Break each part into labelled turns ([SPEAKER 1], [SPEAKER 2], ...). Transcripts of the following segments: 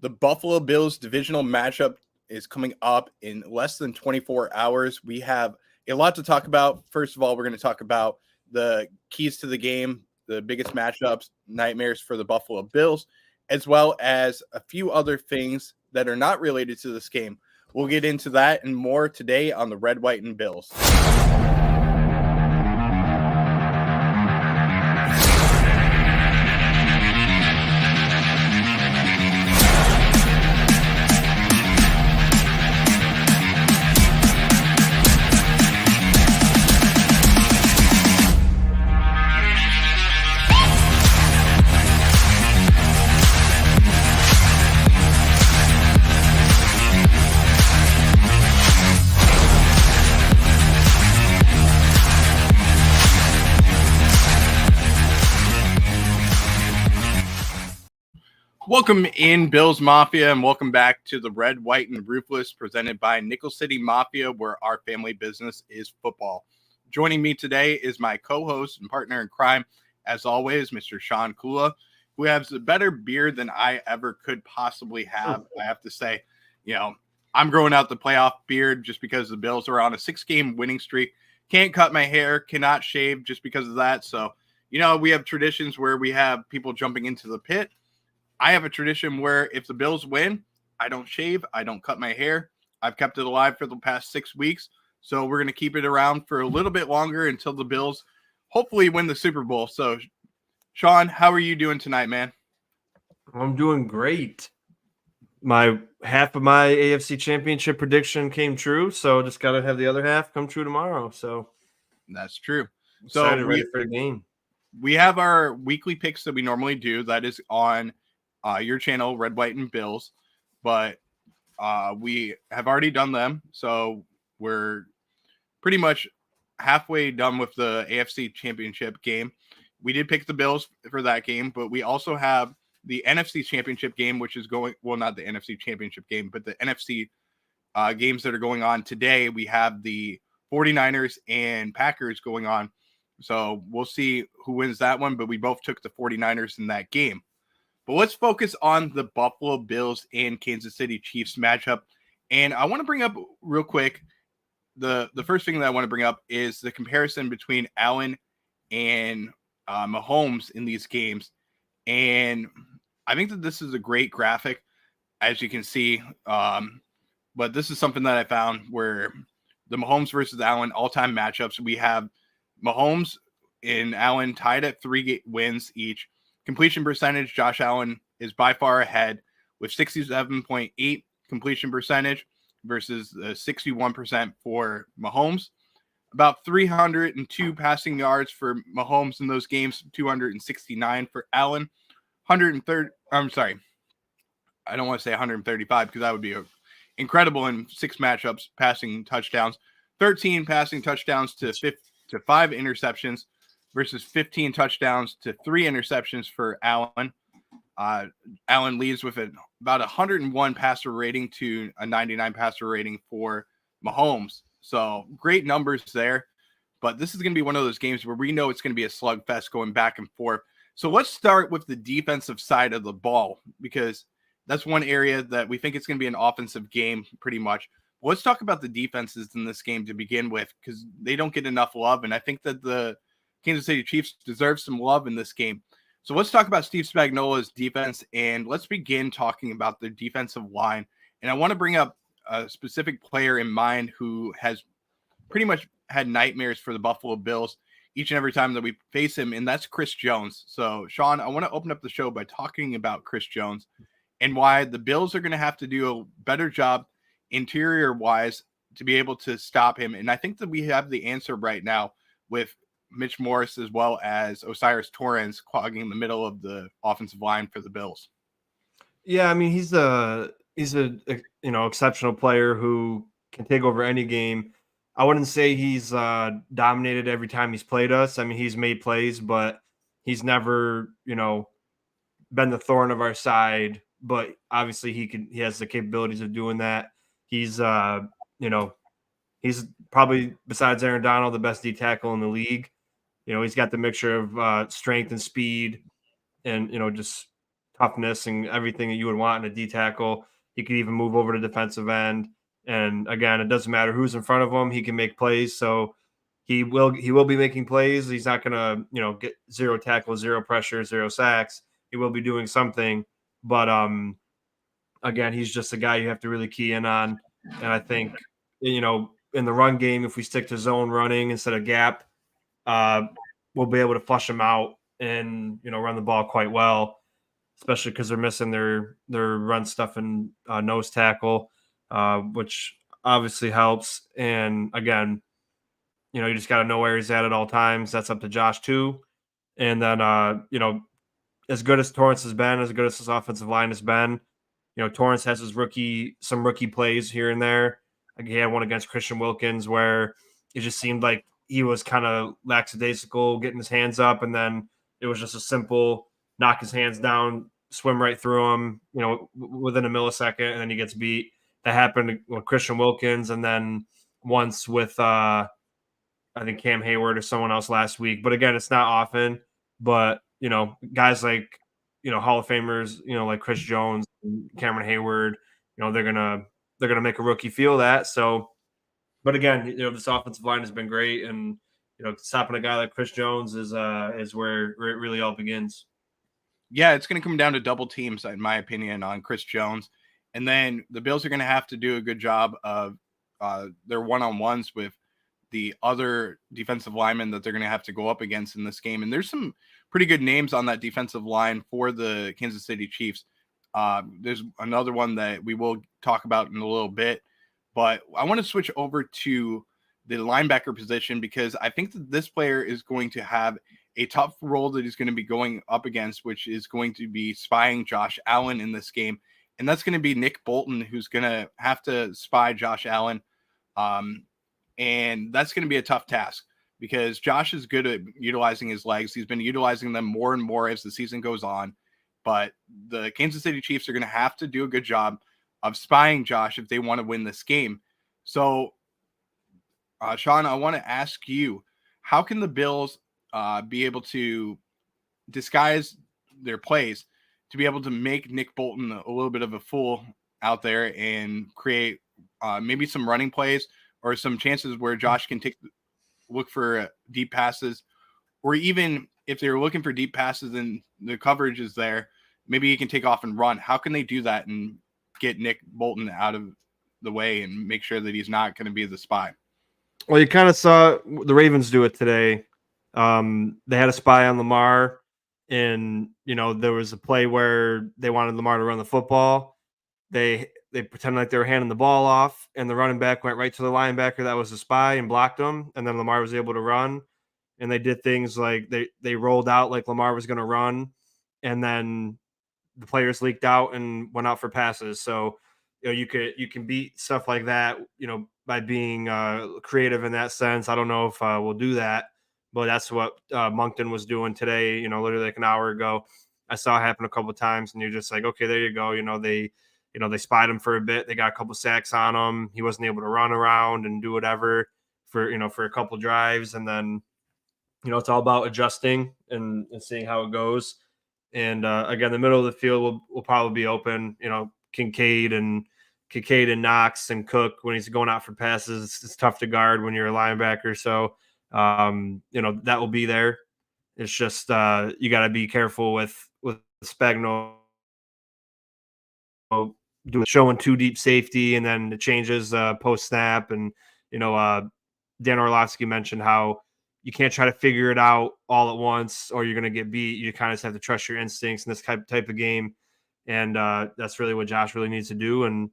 [SPEAKER 1] The Buffalo Bills divisional matchup is coming up in less than 24 hours. We have a lot to talk about. First of all, we're going to talk about the keys to the game, the biggest matchups, nightmares for the Buffalo Bills, as well as a few other things that are not related to this game. We'll get into that and more today on the Red, White, and Bills. Welcome in, Bills Mafia, and welcome back to the Red, White, and Ruthless, presented by Nickel City Mafia, where our family business is football. Joining me today is my co-host and partner in crime, as always, Mr. Sean Kula, who has a better beard than I ever could possibly have. I have to say, I'm growing out the playoff beard just because the Bills are on a 6-game winning streak. Can't cut my hair, cannot shave just because of that. So, we have traditions where we have people jumping into the pit. I have a tradition where if the Bills win, I don't shave, I don't cut my hair. I've kept it alive for the past 6 weeks, so we're going to keep it around for a little bit longer until the Bills hopefully win the Super Bowl. So, Sean, how are you doing tonight, man?
[SPEAKER 2] I'm doing great. Half of my AFC Championship prediction came true, so just got to have the other half come true tomorrow. So
[SPEAKER 1] that's true.
[SPEAKER 2] Excited, ready for the game.
[SPEAKER 1] We have our weekly picks that we normally do. That is on your channel, Red, White, and Bills, but we have already done them, so we're pretty much halfway done with the AFC Championship game. We did pick the Bills for that game, but we also have the NFC Championship game, which is going, well, not the NFC Championship game, but the NFC games that are going on today. We have the 49ers and Packers going on, so we'll see who wins that one, but we both took the 49ers in that game. But let's focus on the Buffalo Bills and Kansas City Chiefs matchup. And I want to bring up real quick, the first thing that I want to bring up is the comparison between Allen and Mahomes in these games. And I think that this is a great graphic, as you can see. But this is something that I found where the Mahomes versus Allen all-time matchups, we have Mahomes and Allen tied at 3 wins each. Completion percentage, Josh Allen is by far ahead with 67.8 completion percentage versus 61% for Mahomes. About 302 passing yards for Mahomes in those games, 269 for Allen. 130. I'm sorry, I don't want to say 135 because that would be incredible in 6 matchups. Passing touchdowns, 13 passing touchdowns to 5 interceptions. Versus 15 touchdowns to 3 interceptions for Allen. Allen leads with about 101 passer rating to a 99 passer rating for Mahomes. So great numbers there. But this is going to be one of those games where we know it's going to be a slugfest going back and forth. So let's start with the defensive side of the ball, because that's one area that we think it's going to be an offensive game pretty much. But let's talk about the defenses in this game to begin with, because they don't get enough love. And I think that the Kansas City Chiefs deserve some love in this game. So let's talk about Steve Spagnuolo's defense, and let's begin talking about the defensive line. And I want to bring up a specific player in mind who has pretty much had nightmares for the Buffalo Bills each and every time that we face him, and that's Chris Jones. So, Sean, I want to open up the show by talking about Chris Jones and why the Bills are going to have to do a better job interior-wise to be able to stop him. And I think that we have the answer right now with Mitch Morse as well as Osiris Torrens clogging the middle of the offensive line for the Bills.
[SPEAKER 2] Yeah, I mean, he's a exceptional player who can take over any game. I wouldn't say he's dominated every time he's played us. I mean, he's made plays, but he's never, been the thorn of our side. But obviously he has the capabilities of doing that. He's he's probably, besides Aaron Donald, the best D tackle in the league. He's got the mixture of strength and speed and, just toughness and everything that you would want in a D tackle. He could even move over to defensive end. And again, it doesn't matter who's in front of him; he can make plays. So he will be making plays. He's not going to get 0 tackles, 0 pressure, 0 sacks. He will be doing something, but again, he's just a guy you have to really key in on. And I think in the run game, if we stick to zone running instead of gap, uh, we'll be able to flush them out and run the ball quite well, especially because they're missing their run stuff and nose tackle, which obviously helps. And again, you just got to know where he's at all times. That's up to Josh too. And then as good as Torrance has been, as good as his offensive line has been, Torrance has some rookie plays here and there. Like he had one against Christian Wilkins where it just seemed like he was kind of lackadaisical, getting his hands up, and then it was just a simple knock his hands down, swim right through him, within a millisecond, and then he gets beat. That happened with Christian Wilkins, and then once with I think Cam Hayward or someone else last week. But again, it's not often. But guys like Hall of Famers, like Chris Jones, and Cameron Hayward, they're gonna make a rookie feel that. So, but again, this offensive line has been great, and stopping a guy like Chris Jones is where it really all begins.
[SPEAKER 1] Yeah, it's going to come down to double teams, in my opinion, on Chris Jones. And then the Bills are going to have to do a good job of their one-on-ones with the other defensive linemen that they're going to have to go up against in this game. And there's some pretty good names on that defensive line for the Kansas City Chiefs. There's another one that we will talk about in a little bit. But I want to switch over to the linebacker position because I think that this player is going to have a tough role that he's going to be going up against, which is going to be spying Josh Allen in this game. And that's going to be Nick Bolton, who's going to have to spy Josh Allen. And that's going to be a tough task because Josh is good at utilizing his legs. He's been utilizing them more and more as the season goes on. But the Kansas City Chiefs are going to have to do a good job of spying Josh if they want to win this game. So, Sean, I want to ask you, how can the Bills be able to disguise their plays to be able to make Nick Bolton a little bit of a fool out there and create maybe some running plays or some chances where Josh can look for deep passes, or even if they're looking for deep passes and the coverage is there, maybe he can take off and run. How can they do that and get Nick Bolton out of the way and make sure that he's not going to be the spy?
[SPEAKER 2] Well, you kind of saw the Ravens do it today. They had a spy on Lamar, and there was a play where they wanted Lamar to run the football. They pretended like they were handing the ball off, and the running back went right to the linebacker that was the spy and blocked him, and then Lamar was able to run. And they did things like they rolled out like Lamar was going to run, and then the players leaked out and went out for passes. So you can beat stuff like that, by being creative in that sense. I don't know if we'll do that, but that's what Moncton was doing today. Literally like an hour ago, I saw it happen a couple of times, and you're just like, okay, there you go. They spied him for a bit. They got a couple sacks on him. He wasn't able to run around and do whatever for a couple drives, and then it's all about adjusting and seeing how it goes. And again, the middle of the field will probably be open. Kincaid and Knox and Cook, when he's going out for passes, it's tough to guard when you're a linebacker. So that will be there. It's just you got to be careful with Spagnuolo showing too deep safety, and then the changes post snap. And Dan Orlovsky mentioned how you can't try to figure it out all at once, or you're going to get beat. You kind of just have to trust your instincts in this type of game, and that's really what Josh really needs to do. And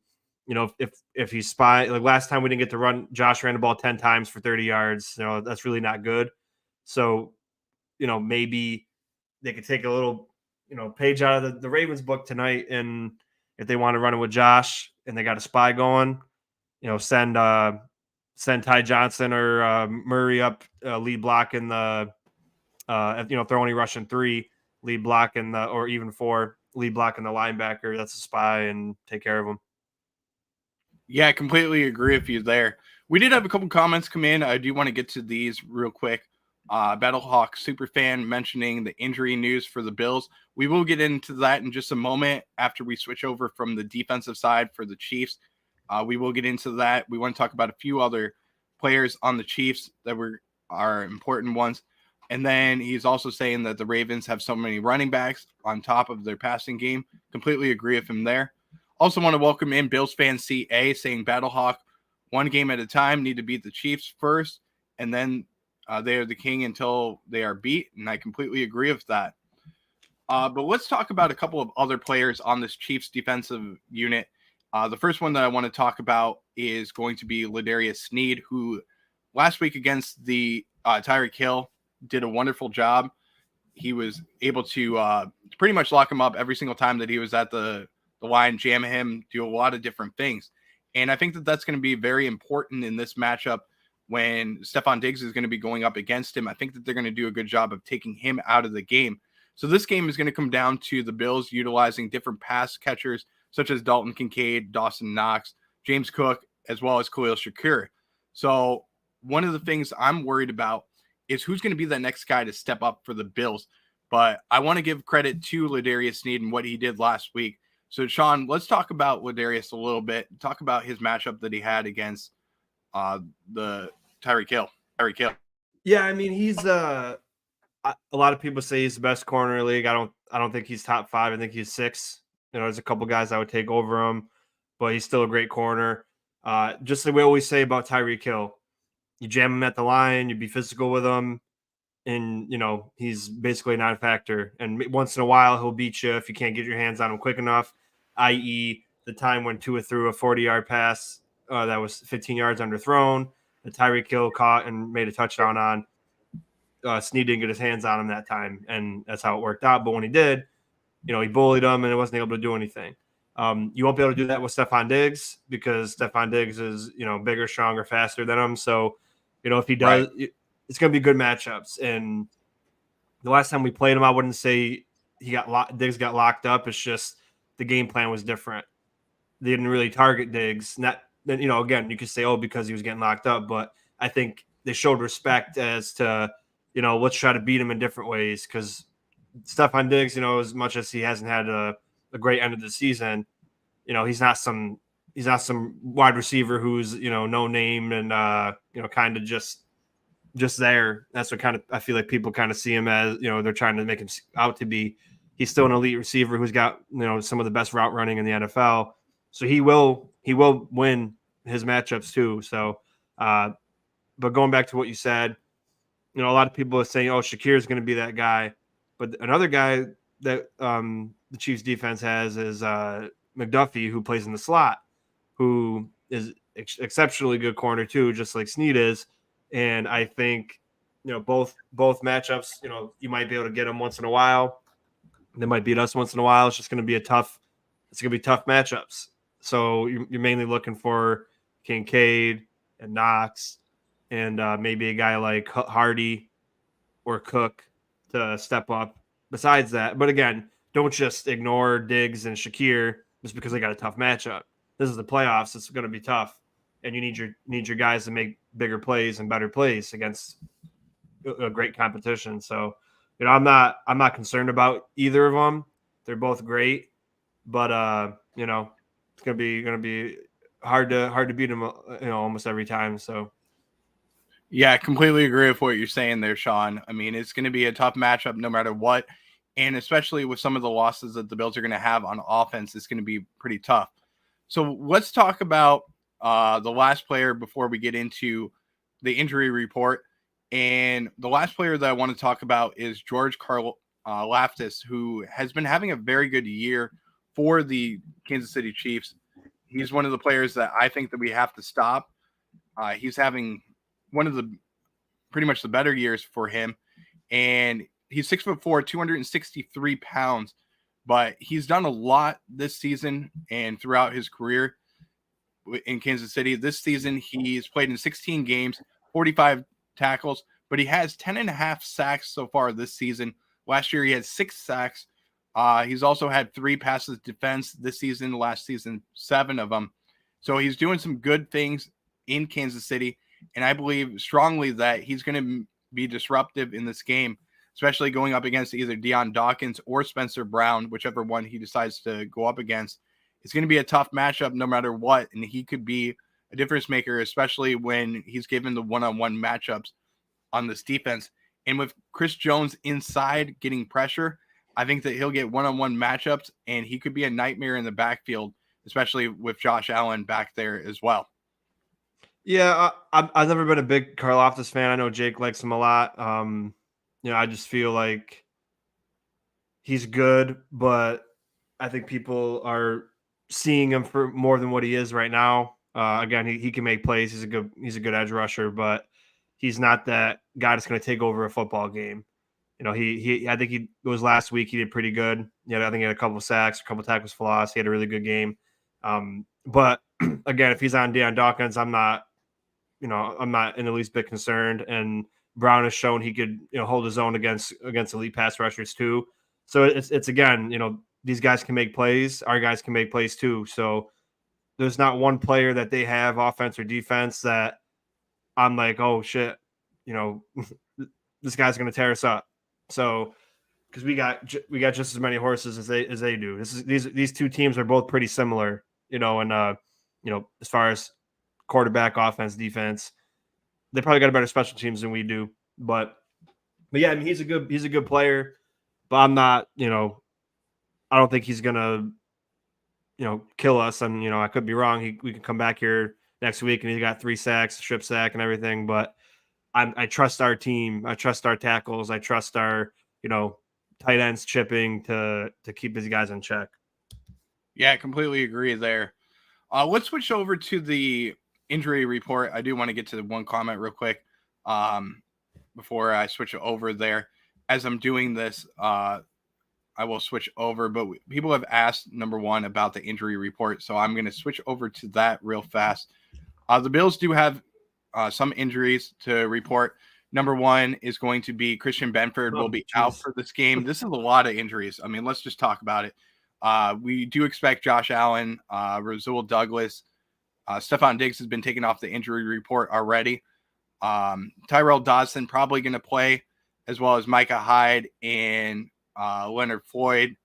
[SPEAKER 2] if he's like last time we didn't get to run, Josh ran the ball 10 times for 30 yards. That's really not good. So maybe they could take a little page out of the Ravens book tonight, and if they want to run it with Josh and they got a spy going, send Ty Johnson or Murray up lead block in the if they're only rushing 3, lead block in the, or even 4, lead block in the linebacker. That's a spy, and take care of them.
[SPEAKER 1] Yeah, I completely agree with you there. We did have a couple comments come in. I do want to get to these real quick. Battlehawk Superfan mentioning the injury news for the Bills. We will get into that in just a moment after we switch over from the defensive side for the Chiefs. We will get into that. We want to talk about a few other players on the Chiefs that are important ones. And then he's also saying that the Ravens have so many running backs on top of their passing game. Completely agree with him there. Also want to welcome in Bills fan CA saying Battlehawk, one game at a time, need to beat the Chiefs first, and then they are the king until they are beat. And I completely agree with that. But let's talk about a couple of other players on this Chiefs defensive unit. The first one that I want to talk about is going to be Ladarius Sneed, who last week against the Tyreek Hill did a wonderful job. He was able to pretty much lock him up every single time that he was at the line, jam him, do a lot of different things. And I think that that's going to be very important in this matchup when Stephon Diggs is going to be going up against him. I think that they're going to do a good job of taking him out of the game. So this game is going to come down to the Bills utilizing different pass catchers such as Dalton Kincaid, Dawson Knox, James Cook, as well as Khalil Shakir. So one of the things I'm worried about is who's going to be the next guy to step up for the Bills. But I want to give credit to Ladarius Sneed and what he did last week. So, Sean, let's talk about Ladarius a little bit. Talk about his matchup that he had against the Tyreek Hill.
[SPEAKER 2] Yeah, I mean, he's a lot of people say he's the best corner in the league. I don't think he's top 5. I think he's 6. There's a couple guys I would take over him, but he's still a great corner. Just like we always say about Tyreek Hill, you jam him at the line, you be physical with him, and he's basically a non-factor. And once in a while, he'll beat you if you can't get your hands on him quick enough. I.e., the time when Tua threw a 40-yard pass that was 15 yards underthrown, that Tyreek Hill caught and made a touchdown on. Snead didn't get his hands on him that time, and that's how it worked out. But when he did, he bullied him and wasn't able to do anything. You won't be able to do that with Stephon Diggs because Stephon Diggs is, bigger, stronger, faster than him. So, if he does, right, it's going to be good matchups. And the last time we played him, I wouldn't say Diggs got locked up. It's just the game plan was different. They didn't really target Diggs. Again, you could say, because he was getting locked up, but I think they showed respect as to, let's try to beat him in different ways. Because Stephon Diggs, as much as he hasn't had a great end of the season, he's not some wide receiver who's, no name and, kind of just there. That's what kind of I feel like people kind of see him as, they're trying to make him out to be. He's still an elite receiver who's got, some of the best route running in the NFL. So he will win his matchups too. So, but going back to what you said, a lot of people are saying, Shakir is going to be that guy. But another guy that the Chiefs defense has is McDuffie, who plays in the slot, who is exceptionally good corner too, just like Snead is. And I think, both matchups, you might be able to get them once in a while. They might beat us once in a while. It's just going to be tough matchups. So you're mainly looking for Kincaid and Knox and maybe a guy like Hardy or Cook to step up besides that. But again, don't just ignore Diggs and Shakir just because they got a tough matchup. This is the playoffs. It's going to be tough. And you need your guys to make bigger plays and better plays against a great competition. So, I'm not concerned about either of them. They're both great, but it's gonna be hard to beat them, almost every time. So,
[SPEAKER 1] yeah, I completely agree with what you're saying there, Sean. I mean, it's going to be a tough matchup no matter what, and especially with some of the losses that the Bills are going to have on offense, it's going to be pretty tough. So let's talk about the last player before we get into the injury report. And the last player that I want to talk about is George Karlaftis, who has been having a very good year for the Kansas City Chiefs. He's one of the players that I think that we have to stop. He's having one of the pretty much the better years for him. And he's 6'4", 263 pounds, but he's done a lot this season and throughout his career in Kansas City. This season, he's played in 16 games, 45 tackles, but he has 10.5 sacks so far this season. Last year, he had 6 sacks. He's also had 3 passes defense this season. Last season, 7 of them. So he's doing some good things in Kansas City, and I believe strongly that he's going to be disruptive in this game, especially going up against either Deion Dawkins or Spencer Brown, whichever one he decides to go up against. It's going to be a tough matchup no matter what, and he could be a difference maker, especially when he's given the one-on-one matchups on this defense. And with Chris Jones inside getting pressure, I think that he'll get one-on-one matchups, and he could be a nightmare in the backfield, especially with Josh Allen back there as well.
[SPEAKER 2] Yeah, I've never been a big Karlaftis fan. I know Jake likes him a lot. I just feel like he's good, but I think people are seeing him for more than what he is right now. Again, he can make plays. He's a good edge rusher, but he's not that guy that's going to take over a football game. I think it was last week he did pretty good. I think he had a couple of sacks, a couple of tackles for loss. He had a really good game. But again, if he's on Deion Dawkins, I'm not in the least bit concerned. And Brown has shown he could, hold his own against elite pass rushers too. So it's again, these guys can make plays. Our guys can make plays too. So there's not one player that they have, offense or defense, that I'm like, oh shit, this guy's going to tear us up. So because we got just as many horses as they do. These two teams are both pretty similar, and as far as quarterback, offense, defense, they probably got a better special teams than we do. But yeah, I mean he's a good player, but I'm not, I don't think he's gonna, kill us. And I could be wrong. We can come back here next week and he's got 3 sacks, strip sack, and everything. But I trust our team. I trust our tackles. I trust our tight ends chipping to keep these guys in check.
[SPEAKER 1] Yeah, I completely agree there. Let's switch over to the injury report. I do want to get to the one comment real quick before I switch over there. As I'm doing this, I will switch over, but people have asked, number one, about the injury report, so I'm going to switch over to that real fast. The Bills do have some injuries to report. Number one is going to be Christian Benford will be out for this game. This is a lot of injuries. I mean, let's just talk about it. We do expect Josh Allen, Rasul Douglas, Stephon Diggs has been taken off the injury report already. Tyrell Dodson probably going to play, as well as Micah Hyde and Leonard Floyd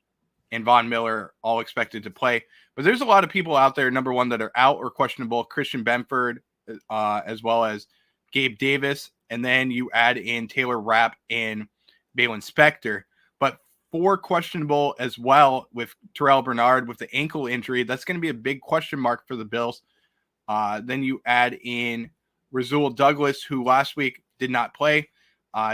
[SPEAKER 1] and Von Miller all expected to play. But there's a lot of people out there, number one, that are out or questionable. Christian Benford, as well as Gabe Davis. And then you add in Taylor Rapp and Balin Spector. But 4 questionable as well with Terrell Bernard with the ankle injury. That's going to be a big question mark for the Bills. Then you add in Rasul Douglas, who last week did not play.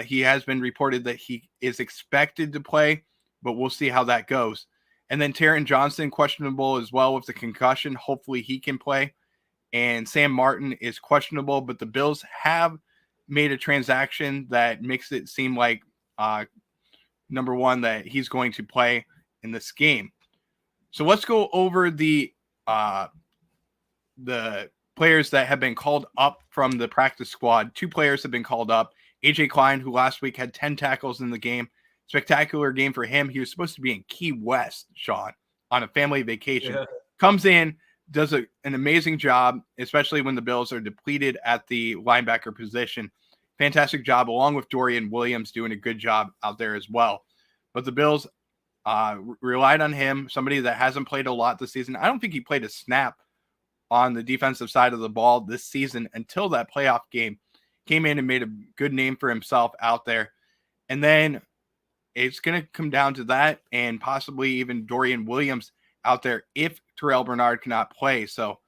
[SPEAKER 1] He has been reported that he is expected to play, but we'll see how that goes. And then Taron Johnson, questionable as well with the concussion. Hopefully he can play. And Sam Martin is questionable, but the Bills have made a transaction that makes it seem like, number one, that he's going to play in this game. So let's go over the players that have been called up from the practice squad. 2 players have been called up. AJ Klein, who last week had 10 tackles in the game. Spectacular game for him. He was supposed to be in Key West, Sean, on a family vacation. Yeah. Comes in, does an amazing job, especially when the Bills are depleted at the linebacker position. Fantastic job, along with Dorian Williams doing a good job out there as well. But the Bills relied on him, somebody that hasn't played a lot this season. I don't think he played a snap on the defensive side of the ball this season until that playoff game. Came in and made a good name for himself out there. And then it's going to come down to that and possibly even Dorian Williams out there if Terrell Bernard cannot play. So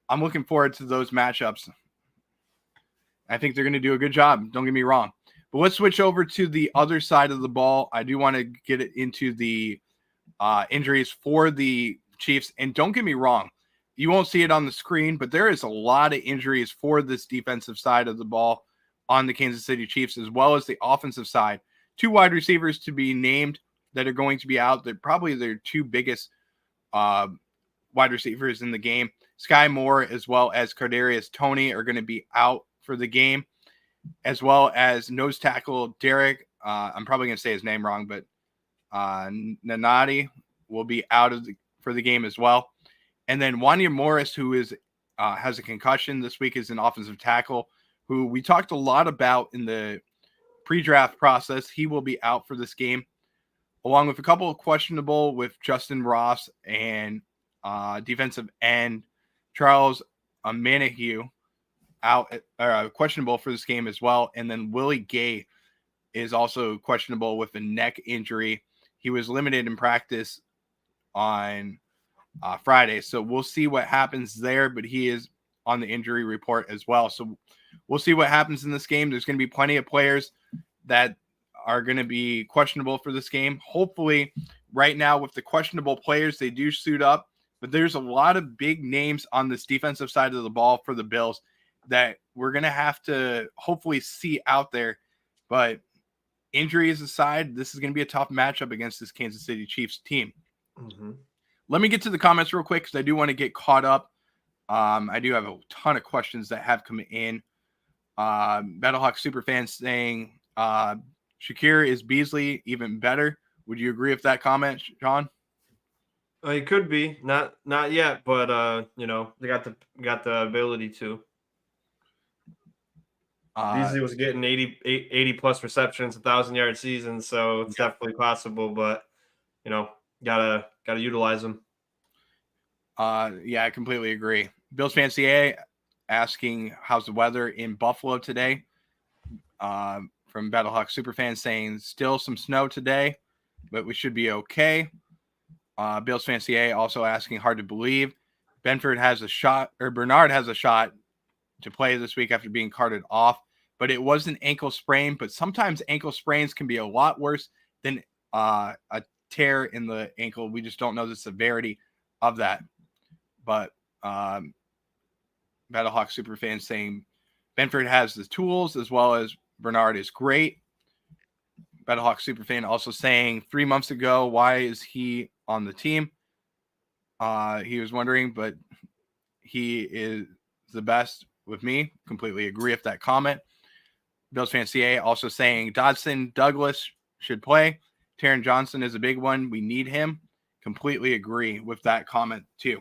[SPEAKER 1] I'm looking forward to those matchups. I think they're going to do a good job. Don't get me wrong. But let's switch over to the other side of the ball. I do want to get it into the injuries for the Chiefs. And don't get me wrong. You won't see it on the screen, but there is a lot of injuries for this defensive side of the ball on the Kansas City Chiefs, as well as the offensive side. 2 wide receivers to be named that are going to be out. They're probably their 2 biggest wide receivers in the game. Sky Moore as well as Kadarius Toney are going to be out for the game, as well as nose tackle Derek. I'm probably going to say his name wrong, but Nanati will be out for the game as well. And then Wanya Morris, who is has a concussion this week, is an offensive tackle who we talked a lot about in the pre-draft process. He will be out for this game, along with a couple of questionable with Justin Ross and defensive end Charles Manahue out questionable for this game as well. And then Willie Gay is also questionable with a neck injury. He was limited in practice on Friday, so we'll see what happens there, but he is on the injury report as well. So we'll see what happens in this game. There's going to be plenty of players that are going to be questionable for this game. Hopefully, right now with the questionable players, they do suit up, but there's a lot of big names on this defensive side of the ball for the Bills that we're going to have to hopefully see out there. But injuries aside, this is going to be a tough matchup against this Kansas City Chiefs team.
[SPEAKER 2] Mm-hmm.
[SPEAKER 1] Let me get to the comments real quick because I do want to get caught up. I do have a ton of questions that have come in. Battlehawk Superfan saying Shakir is Beasley even better. Would you agree with that comment, Sean?
[SPEAKER 2] It could be not yet, but they got the ability to. Beasley was getting 80 plus receptions, 1,000-yard season, so it's definitely possible. But gotta utilize them.
[SPEAKER 1] Yeah, I completely agree. Bills Fan CA asking how's the weather in Buffalo today. From Battlehawk Superfan saying still some snow today, but we should be okay. Bills Fan CA also asking hard to believe Bernard has a shot to play this week after being carted off, but it was an ankle sprain. But sometimes ankle sprains can be a lot worse than a tear in the ankle. We just don't know the severity of that. But Battlehawk Superfan saying Benford has the tools as well as Bernard is great. Battlehawk Superfan also saying 3 months ago, why is he on the team? He was wondering, but he is the best with me. Completely agree with that comment. Bills Fan CA also saying Dodson Douglas should play. Taron Johnson is a big one. We need him. Completely agree with that comment too.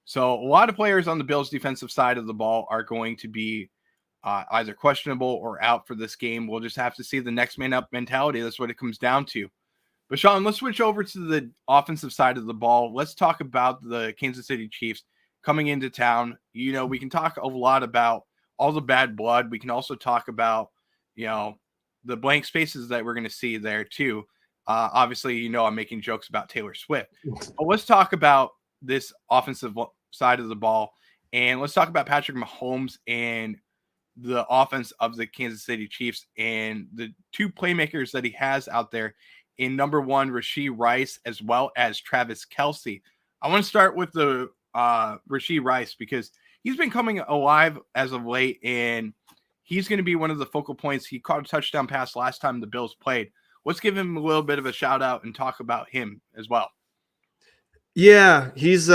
[SPEAKER 1] So a lot of players on the Bills defensive side of the ball are going to be either questionable or out for this game. We'll just have to see the next man up mentality. That's what it comes down to. But Sean, let's switch over to the offensive side of the ball. Let's talk about the Kansas City Chiefs coming into town. We can talk a lot about all the bad blood. We can also talk about, the blank spaces that we're going to see there too. Obviously, I'm making jokes about Taylor Swift. But let's talk about this offensive side of the ball. And let's talk about Patrick Mahomes and the offense of the Kansas City Chiefs and the two playmakers that he has out there in number one, Rashee Rice, as well as Travis Kelce. I want to start with the Rashee Rice because he's been coming alive as of late, and he's going to be one of the focal points. He caught a touchdown pass last time the Bills played. Let's give him a little bit of a shout out and talk about him as well.
[SPEAKER 2] Yeah, he's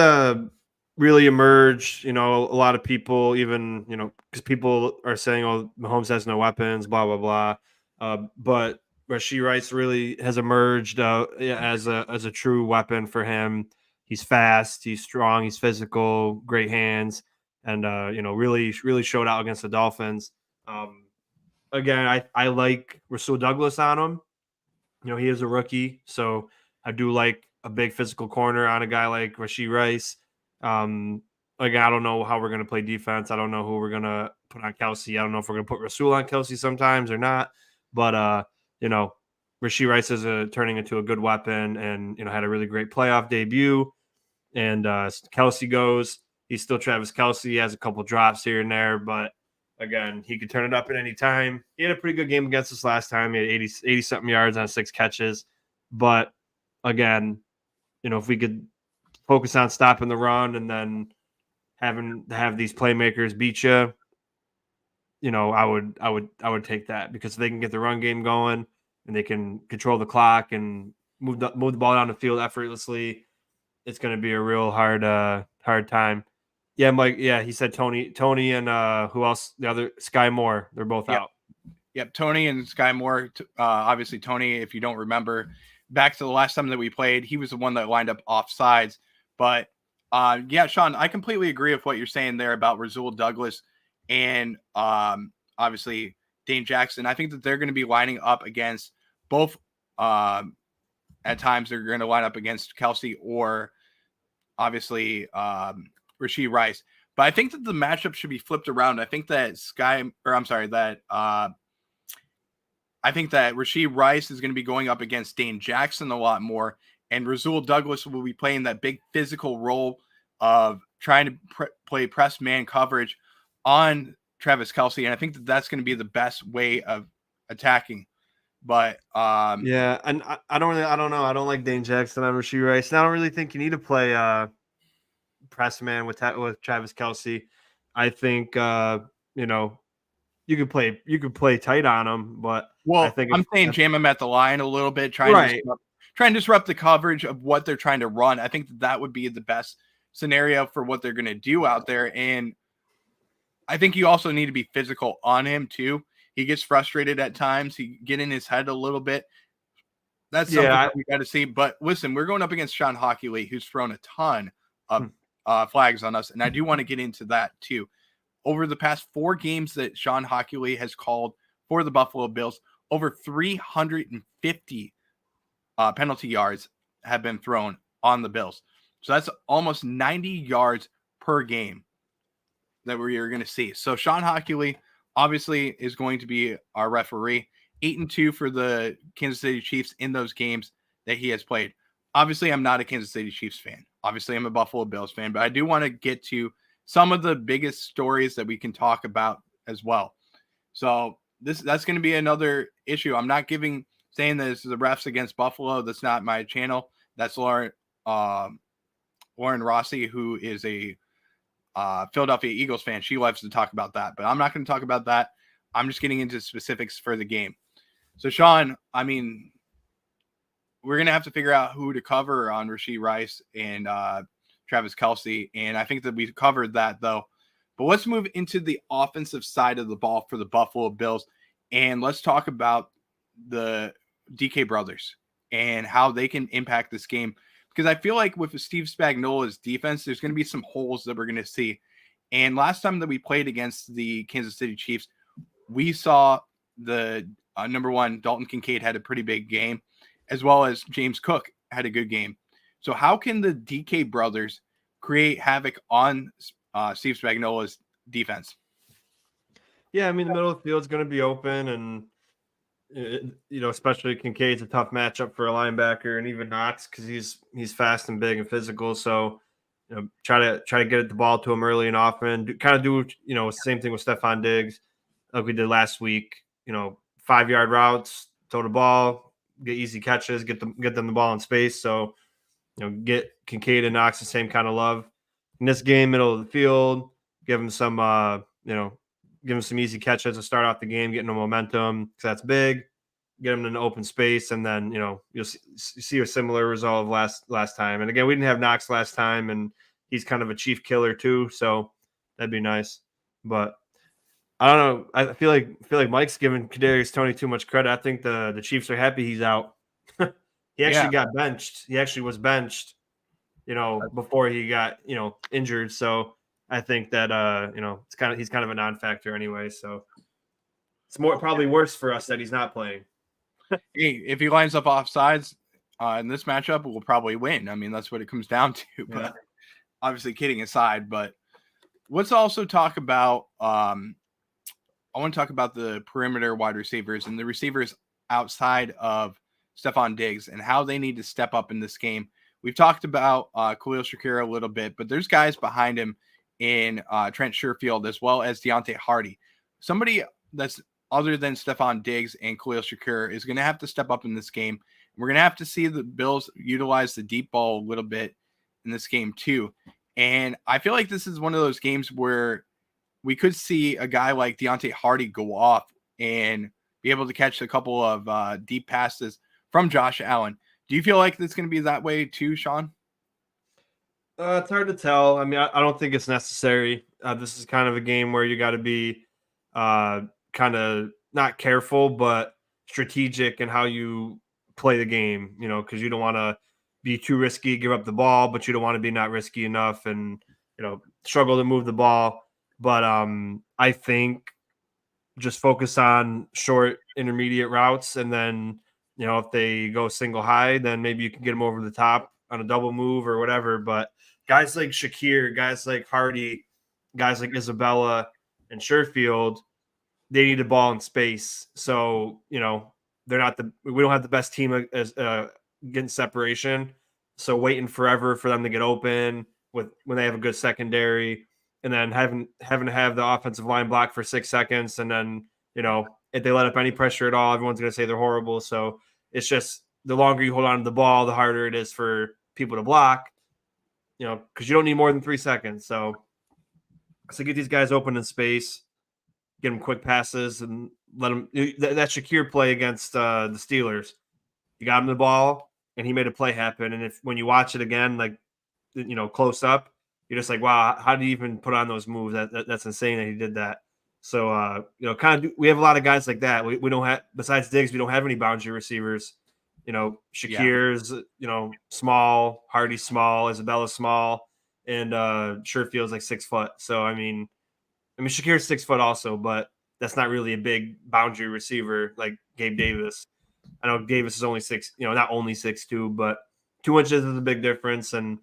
[SPEAKER 2] really emerged. A lot of people, even because people are saying, "Oh, Mahomes has no weapons," blah blah blah. But Rashee Rice really has emerged as a true weapon for him. He's fast, he's strong, he's physical, great hands, and really showed out against the Dolphins. Again, I like Rasul Douglas on him. He is a rookie, so I do like a big physical corner on a guy like Rashee Rice. Again, I don't know how we're going to play defense. I don't know who we're going to put on Kelce. I don't know if we're going to put Rasul on Kelce sometimes or not. But, Rashee Rice is turning into a good weapon and, had a really great playoff debut. And Kelce goes. He's still Travis Kelce. He has a couple drops here and there, but again, he could turn it up at any time. He had a pretty good game against us last time. He had 80-something yards on 6 catches. But again, if we could focus on stopping the run and then have these playmakers beat you, I would take that because if they can get the run game going and they can control the clock and move the ball down the field effortlessly, it's going to be a real hard time. Yeah, Mike. Yeah, he said Tony, and who else? The other Sky Moore. They're both out.
[SPEAKER 1] Yep, Tony and Sky Moore. Obviously, Tony, if you don't remember, back to the last time that we played, he was the one that lined up off sides. But yeah, Sean, I completely agree with what you're saying there about Rasul Douglas and obviously Dane Jackson. I think that they're going to be lining up against both. At times, they're going to line up against Kelsey or obviously Rashee Rice. But I think that the matchup should be flipped around. I think that I think that Rashee Rice is going to be going up against Dane Jackson a lot more, and Rasul Douglas will be playing that big physical role of trying to play press man coverage on Travis Kelsey, and I think that that's going to be the best way of attacking. But
[SPEAKER 2] yeah, and I don't know. I don't like Dane Jackson on Rashee Rice. And I don't really think you need to play press man with Travis Kelsey. I think you know, you could play tight on him, but I think
[SPEAKER 1] I'm saying jam him at the line a little bit, try and disrupt the coverage of what they're trying to run. I think that would be the best scenario for what they're going to do out there. And I think you also need to be physical on him too. He gets frustrated at times. He get in his head a little bit. That's something that we got to see. But listen, we're going up against Sean Hockley, who's thrown a ton of flags on us. And I do want to get into that too. Over the past 4 games that Sean Hockley has called for the Buffalo Bills, over 350 penalty yards have been thrown on the Bills. So that's almost 90 yards per game that we're going to see. So Sean Hockley obviously is going to be our referee. 8-2 for the Kansas City Chiefs in those games that he has played. Obviously, I'm not a Kansas City Chiefs fan. Obviously, I'm a Buffalo Bills fan, but I do want to get to some of the biggest stories that we can talk about as well. So that's going to be another issue. I'm not saying that this is the refs against Buffalo. That's not my channel. That's Lauren Rossi, who is a Philadelphia Eagles fan. She loves to talk about that, but I'm not going to talk about that. I'm just getting into specifics for the game. So, Sean, I mean, we're going to have to figure out who to cover on Rashee Rice and Travis Kelsey. And I think that we covered that, though. But let's move into the offensive side of the ball for the Buffalo Bills. And let's talk about the DK brothers and how they can impact this game. Because I feel like with Steve Spagnuolo's defense, there's going to be some holes that we're going to see. And last time that we played against the Kansas City Chiefs, we saw the number one, Dalton Kincaid had a pretty big game, as well as James Cook had a good game. So how can the DK brothers create havoc on Steve Spagnuolo's defense?
[SPEAKER 2] Yeah, I mean, the middle of the field is going to be open, and especially Kincaid's a tough matchup for a linebacker, and even Knox because he's fast and big and physical. So, try to get the ball to him early and often. Do same thing with Stephon Diggs, like we did last week. 5-yard routes, throw the ball, get easy catches, get them the ball in space. So, get Kincaid and Knox the same kind of love in this game, middle of the field. Give them some give them some easy catches to start off the game, getting the momentum because that's big. Get them in an open space, and then you'll see a similar result of last time. And again, we didn't have Knox last time, and he's kind of a chief killer too, so that'd be nice. But I don't know. I feel like Mike's giving Kadarius Toney too much credit. I think the Chiefs are happy he's out. He actually got benched. He actually was benched, before he got injured. So I think that he's kind of a non-factor anyway. So it's probably worse for us that he's not playing.
[SPEAKER 1] Hey, if he lines up offsides in this matchup, we'll probably win. I mean, that's what it comes down to. But obviously, kidding aside, but let's also talk about. I want to talk about the perimeter wide receivers and the receivers outside of Stephon Diggs and how they need to step up in this game. We've talked about Khalil Shakir a little bit, but there's guys behind him in Trent Sherfield as well as Deontay Hardy. Somebody that's other than Stephon Diggs and Khalil Shakir is going to have to step up in this game. We're going to have to see the Bills utilize the deep ball a little bit in this game too. And I feel like this is one of those games where we could see a guy like Deontay Hardy go off and be able to catch a couple of deep passes from Josh Allen. Do you feel like it's going to be that way too, Sean?
[SPEAKER 2] It's hard to tell. I mean, I don't think it's necessary. This is kind of a game where you got to be kind of not careful, but strategic in how you play the game, because you don't want to be too risky, give up the ball, but you don't want to be not risky enough and, struggle to move the ball. But I think just focus on short intermediate routes, and then if they go single high, then maybe you can get them over the top on a double move or whatever. But guys like Shakir, guys like Hardy, guys like Isabella and Sherfield, they need the ball in space. So they're not we don't have the best team as getting separation. So waiting forever for them to get open when they have a good secondary, and then having to have the offensive line block for 6 seconds, and then if they let up any pressure at all, everyone's going to say they're horrible. So it's just the longer you hold on to the ball, the harder it is for people to block. Because you don't need more than 3 seconds. So get these guys open in space, get them quick passes, and let them. That Shakir play against the Steelers, you got him the ball, and he made a play happen. And when you watch it again, like close up, you're just like, wow, how did he even put on those moves? That's insane that he did that. So we have a lot of guys like that. We don't have, besides Diggs, we don't have any boundary receivers. Shakir's small, Hardy small, Isabella small, and Sherfield's like 6 foot. So I mean Shakir's 6 foot also, but that's not really a big boundary receiver like Gabe Davis. I know Davis is only not only 6'2", but 2 inches is a big difference. And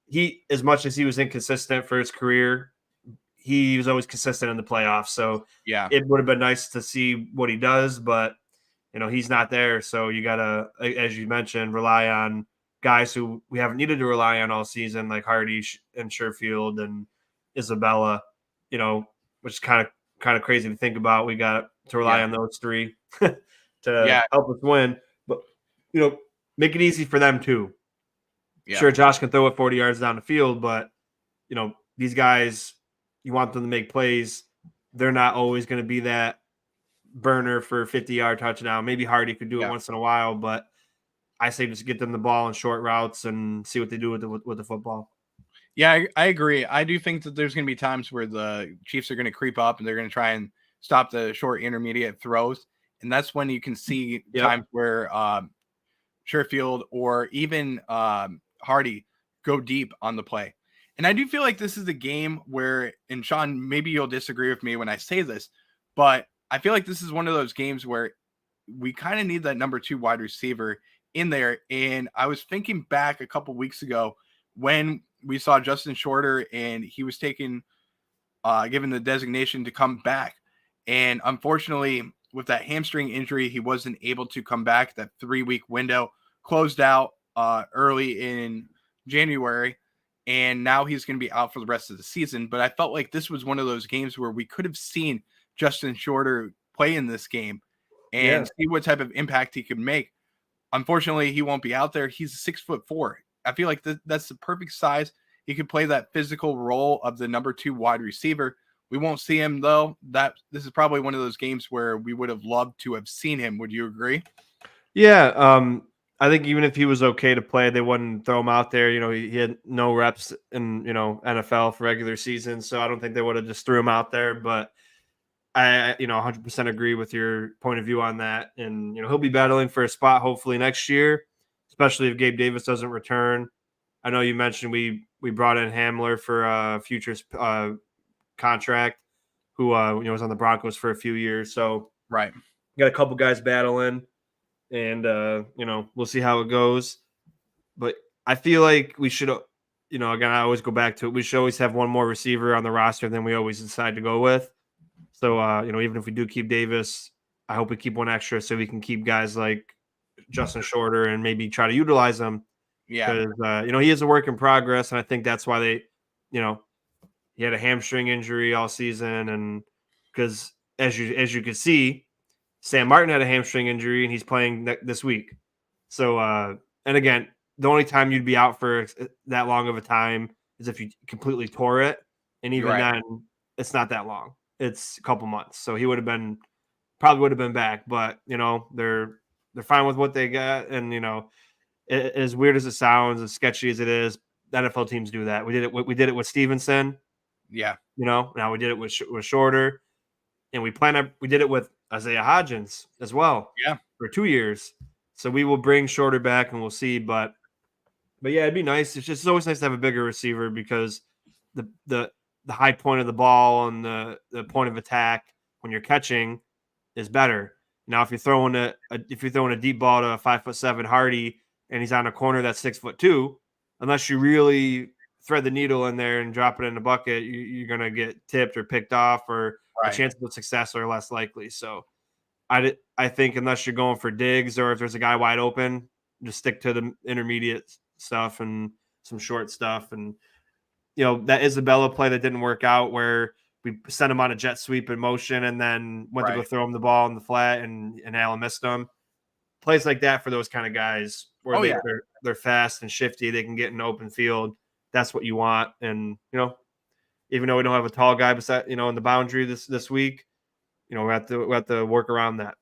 [SPEAKER 2] he, as much as he was inconsistent for his career, he was always consistent in the playoffs. So it would have been nice to see what he does, but he's not there. So you gotta, as you mentioned, rely on guys who we haven't needed to rely on all season, like Hardy and Sherfield and Isabella. Which is kind of crazy to think about. We got to rely on those 3 to help us win, but make it easy for them too. Sure, Josh can throw it 40 yards down the field, but these guys, you want them to make plays. They're not always going to be that burner for a 50-yard touchdown. Maybe Hardy could do it once in a while, but I say just get them the ball in short routes and see what they do with the football.
[SPEAKER 1] Yeah, I agree. I do think that there's going to be times where the Chiefs are going to creep up and they're going to try and stop the short intermediate throws. And that's when you can see times where Sherfield or even Hardy go deep on the play. And I do feel like this is a game where, and Sean, maybe you'll disagree with me when I say this, but I feel like this is one of those games where we kind of need that number 2 wide receiver in there. And I was thinking back a couple weeks ago when we saw Justin Shorter and he was given the designation to come back. And unfortunately, with that hamstring injury, he wasn't able to come back. That 3-week window closed out early in January. And now he's going to be out for the rest of the season. But I felt like this was one of those games where we could have seen Justin Shorter play in this game and see what type of impact he could make. Unfortunately, he won't be out there. He's 6'4". I feel like that's the perfect size. He could play that physical role of the number 2 wide receiver. We won't see him, though. This is probably one of those games where we would have loved to have seen him. Would you agree?
[SPEAKER 2] Yeah. I think even if he was okay to play, they wouldn't throw him out there. He had no reps in, NFL for regular season. So I don't think they would have just threw him out there. But I 100% agree with your point of view on that. And, he'll be battling for a spot hopefully next year, especially if Gabe Davis doesn't return. I know you mentioned we brought in Hamler for a futures contract, who was on the Broncos for a few years. So
[SPEAKER 1] right,
[SPEAKER 2] got a couple guys battling, and we'll see how it goes. But I feel like we should, again, I always go back to it. We should always have one more receiver on the roster than we always decide to go with. So even if we do keep Davis, I hope we keep one extra so we can keep guys like Justin Shorter and maybe try to utilize them.
[SPEAKER 1] Yeah.
[SPEAKER 2] Because, he is a work in progress. And I think that's why they, he had a hamstring injury all season. And because as you can see, Sam Martin had a hamstring injury and he's playing this week. So, and again, the only time you'd be out for that long of a time is if you completely tore it. And even then, it's not that long. It's a couple months. So he probably would have been back. But, they're fine with what they got. And, as weird as it sounds, as sketchy as it is, NFL teams do that. We did it with Stevenson.
[SPEAKER 1] Yeah.
[SPEAKER 2] Now we did it with Shorter, and we did it with Isaiah Hodgins as well.
[SPEAKER 1] Yeah.
[SPEAKER 2] For 2 years. So we will bring Shorter back and we'll see. But yeah, it'd be nice. It's always nice to have a bigger receiver because the high point of the ball and the point of attack, when you're catching is better. Now, if you're throwing a deep ball to a 5'7" Hardy and he's on a corner that's 6'2", unless you really thread the needle in there and drop it in the bucket, you're gonna get tipped or picked off, or the
[SPEAKER 1] Right.
[SPEAKER 2] chances of success are less likely. So I think unless you're going for digs or if there's a guy wide open, just stick to the intermediate stuff and some short stuff. And that Isabella play that didn't work out where we sent him on a jet sweep in motion and then went to go
[SPEAKER 1] Right.
[SPEAKER 2] throw him the ball in the flat and Allen missed him. Plays like that for those kind of guys where
[SPEAKER 1] Oh, yeah.
[SPEAKER 2] they're fast and shifty, they can get in open field. That's what you want. And even though we don't have a tall guy beside in the boundary this week, we have to work around that.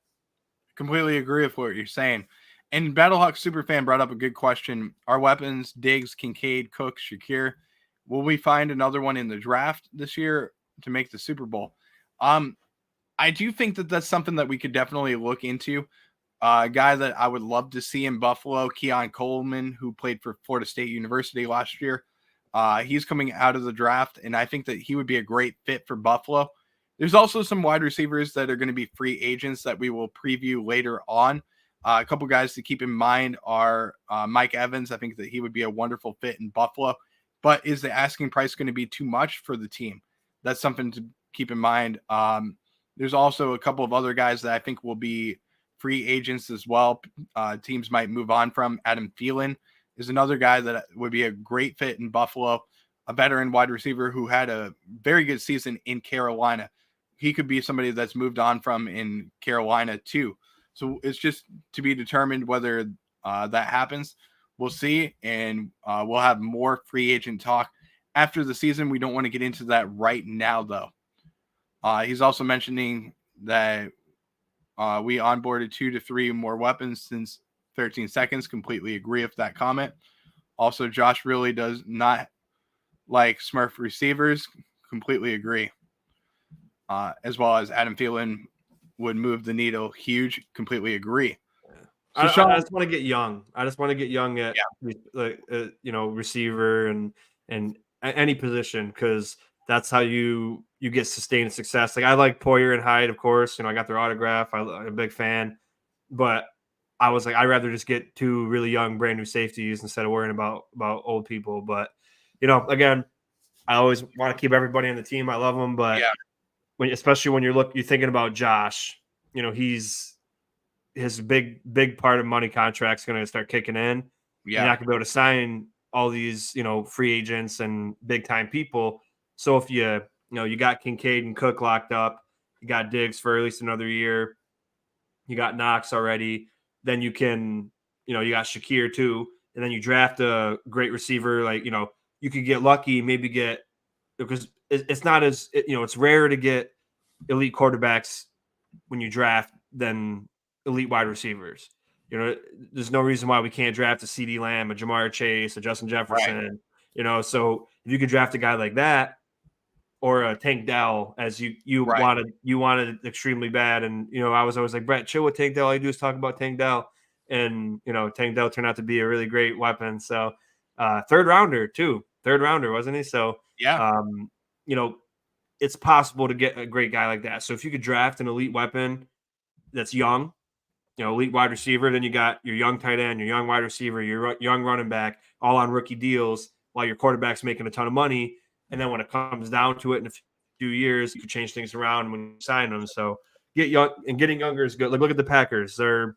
[SPEAKER 1] Completely agree with what you're saying. And Battlehawk Superfan brought up a good question. Our weapons, Diggs, Kincaid, Cook, Shakir. Will we find another one in the draft this year to make the Super Bowl? I do think that that's something that we could definitely look into. A guy that I would love to see in Buffalo, Keon Coleman, who played for Florida State University last year. He's coming out of the draft, and I think that he would be a great fit for Buffalo. There's also some wide receivers that are going to be free agents that we will preview later on. A couple guys to keep in mind are Mike Evans. I think that he would be a wonderful fit in Buffalo. But is the asking price going to be too much for the team? That's something to keep in mind. There's also a couple of other guys that I think will be free agents as well. Teams might move on from. Adam Thielen is another guy that would be a great fit in Buffalo, a veteran wide receiver who had a very good season in Carolina. He could be somebody that's moved on from in Carolina too. So it's just to be determined whether that happens. We'll see, and we'll have more free agent talk after the season. We don't want to get into that right now, though. He's also mentioning that we onboarded 2 to 3 more weapons since 13 seconds. Completely agree with that comment. Also, Josh really does not like Smurf receivers. Completely agree. As well as Adam Thielen would move the needle huge. Completely agree. So
[SPEAKER 2] I just want to get young. I just want to get young at receiver and any position, because that's how you get sustained success. Like I like Poyer and Hyde, of course. I got their autograph. I'm a big fan, but I was like, I'd rather just get 2 really young, brand new safeties instead of worrying about old people. But again, I always want to keep everybody on the team. I love them, but especially when you're thinking about Josh, his big part of money contract's going to start kicking in.
[SPEAKER 1] Yeah.
[SPEAKER 2] You're not going to be able to sign all these, free agents and big time people. So if you got Kincaid and Cook locked up, you got Diggs for at least another year, you got Knox already, then you can, you got Shakir too. And then you draft a great receiver. Like, you could get lucky, maybe because it's not as, it's rare to get elite quarterbacks when you draft than elite wide receivers. There's no reason why we can't draft a CeeDee Lamb, a Jamar Chase, a Justin Jefferson. Right. So if you could draft a guy like that, or a Tank Dell, as you wanted extremely bad, and I was always like, Brett, chill with Tank Dell. All you do is talk about Tank Dell, and Tank Dell turned out to be a really great weapon. So third rounder, wasn't he? So
[SPEAKER 1] yeah,
[SPEAKER 2] it's possible to get a great guy like that. So if you could draft an elite weapon that's young, elite wide receiver, then you got your young tight end, your young wide receiver, your young running back, all on rookie deals, while your quarterback's making a ton of money. And then when it comes down to it in a few years, you could change things around when you sign them. So get young, and getting younger is good. Like, look at the Packers. They're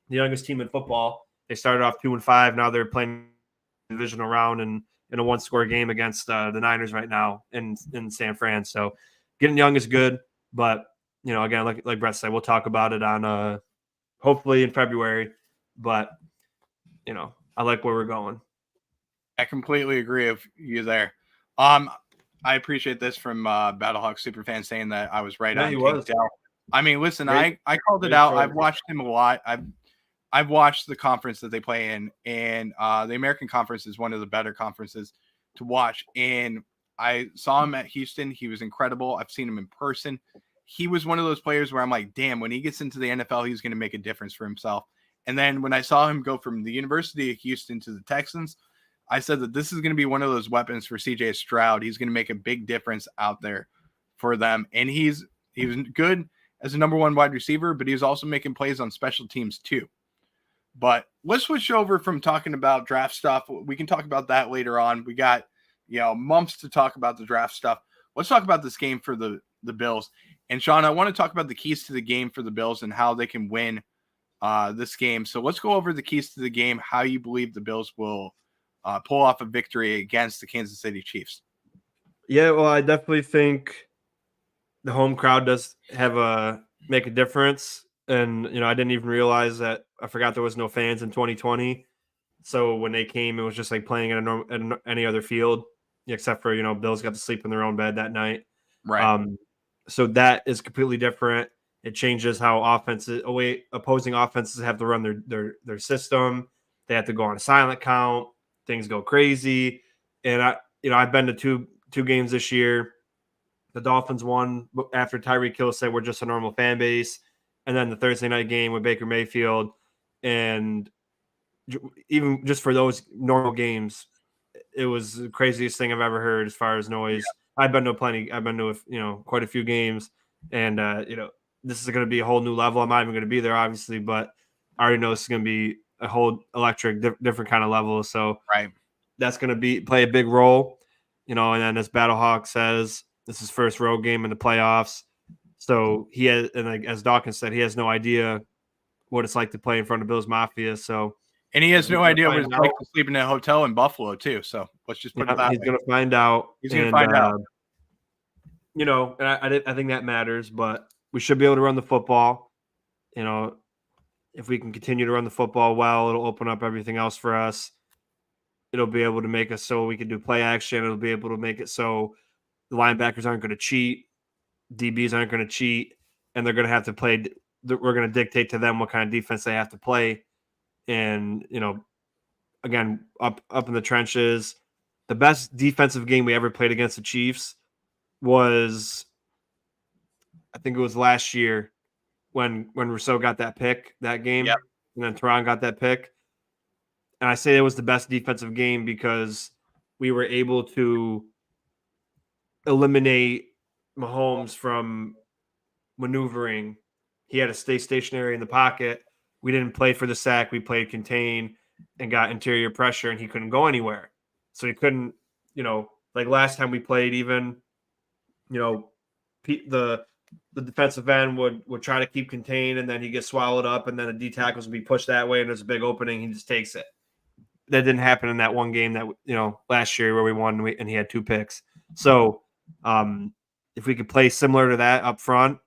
[SPEAKER 2] the youngest team in football. They started off 2-5. Now they're playing divisional round and in a 1-score game against the Niners right now in San Fran. So getting young is good. But, again, like Brett said, we'll talk about it on hopefully in February. But, I like where we're going.
[SPEAKER 1] I completely agree with you there. I appreciate this from Battlehawk Superfan saying that I was right on Tank Dell. I mean, listen, I called it out. I've watched him a lot. I've watched the conference that they play in, and the American Conference is one of the better conferences to watch. And I saw him at Houston. He was incredible. I've seen him in person. He was one of those players where I'm like, damn, when he gets into the NFL, he's going to make a difference for himself. And then when I saw him go from the University of Houston to the Texans, I said that this is going to be one of those weapons for CJ Stroud. He's going to make a big difference out there for them. And he's He was good as a number one wide receiver, but he was also making plays on special teams too. But let's switch over from talking about draft stuff. We can talk about that later on. We got, months to talk about the draft stuff. Let's talk about this game for the Bills. And Sean, I want to talk about the keys to the game for the Bills and how they can win this game. So let's go over the keys to the game, how you believe the Bills will pull off a victory against the Kansas City Chiefs.
[SPEAKER 2] Yeah, well, I definitely think the home crowd does make a difference. And, I didn't even realize that. I forgot there was no fans in 2020. So when they came, it was just like playing at any other field, except for, Bills got to sleep in their own bed that night.
[SPEAKER 1] Right.
[SPEAKER 2] So that is completely different. It changes how opposing offenses have to run their system. They have to go on a silent count. Things go crazy. And I've been to two games this year. The Dolphins won after Tyreek Hill said we're just a normal fan base. And then the Thursday night game with Baker Mayfield. And even just for those normal games, it was the craziest thing I've ever heard as far as noise. Yeah. I've been to quite a few games, and this is going to be a whole new level. I'm not even going to be there, obviously, but I already know it's going to be a whole electric, different kind of level. So that's going to play a big role, and then as Battlehawk says, this is his first road game in the playoffs. So he has, and like, as Dawkins said, he has no idea what it's like to play in front of Bills Mafia. So.
[SPEAKER 1] And he has no idea what it's like to sleep in a hotel in Buffalo, too. So let's just put it that way.
[SPEAKER 2] He's going to find out.
[SPEAKER 1] He's going to find out.
[SPEAKER 2] And I think that matters, but we should be able to run the football. If we can continue to run the football well, it'll open up everything else for us. It'll be able to make us so we can do play action. It'll be able to make it so the linebackers aren't going to cheat. DBs aren't going to cheat. And they're going to have to play. We're going to dictate to them what kind of defense they have to play. And, again, up in the trenches, the best defensive game we ever played against the Chiefs was, I think it was last year when Rousseau got that pick that game.
[SPEAKER 1] Yep.
[SPEAKER 2] And then Teron got that pick. And I say it was the best defensive game because we were able to eliminate Mahomes from maneuvering. He had to stay stationary in the pocket. We didn't play for the sack. We played contain and got interior pressure, and he couldn't go anywhere. So he couldn't, like last time we played, even, the defensive end would try to keep contained, and then he gets swallowed up, and then the D tackles would be pushed that way, and there's a big opening. He just takes it. That didn't happen in that one game that, last year where we won and he had 2 picks. So if we could play similar to that up front,